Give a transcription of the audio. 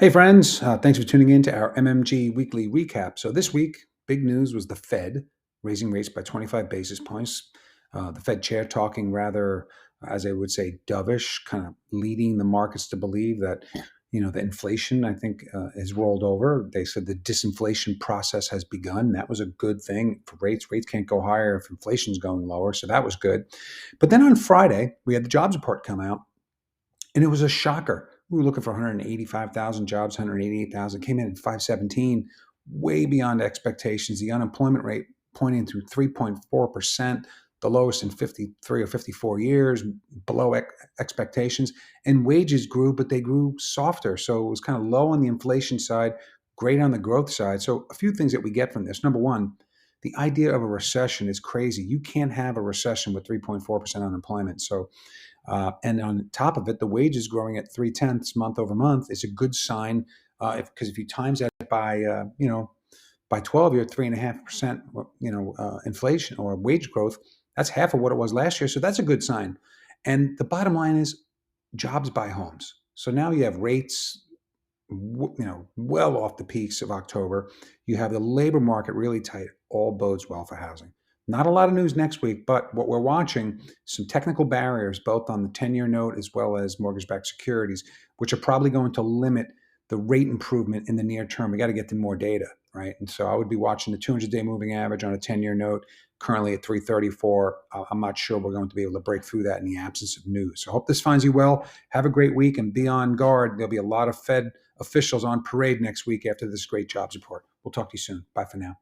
Hey, friends. Thanks for tuning in to our MMG weekly recap. So, this week, big news was the Fed raising rates by 25 basis points. The Fed chair talking rather, as I would say, dovish, kind of leading the markets to believe that, the inflation, I think, has rolled over. They said the disinflation process has begun. That was a good thing for rates. Rates can't go higher if inflation's going lower. So, that was good. But then on Friday, we had the jobs report come out. And it was a shocker. We were looking for 185,000 jobs, 188,000, came in at 517, way beyond expectations. The unemployment rate pointing to 3.4%, the lowest in 53 or 54 years, below expectations. And wages grew, but they grew softer. So it was kind of low on the inflation side, great on the growth side. So a few things that we get from this. Number one, the idea of a recession is crazy. You can't have a recession with 3.4% unemployment. And on top of it, the wages growing at 3/10 month over month is a good sign. Because if you times that by 12, you're at 3.5%, inflation or wage growth. That's half of what it was last year. So that's a good sign. And the bottom line is jobs buy homes. So now you have rates, well off the peaks of October. You have the labor market really tight. All bodes well for housing. Not a lot of news next week, but what we're watching, some technical barriers, both on the 10-year note as well as mortgage-backed securities, which are probably going to limit the rate improvement in the near term. We got to get to more data, right? And so I would be watching the 200-day moving average on a 10-year note, currently at 334. I'm not sure we're going to be able to break through that in the absence of news. So I hope this finds you well. Have a great week and be on guard. There'll be a lot of Fed officials on parade next week after this great jobs report. We'll talk to you soon. Bye for now.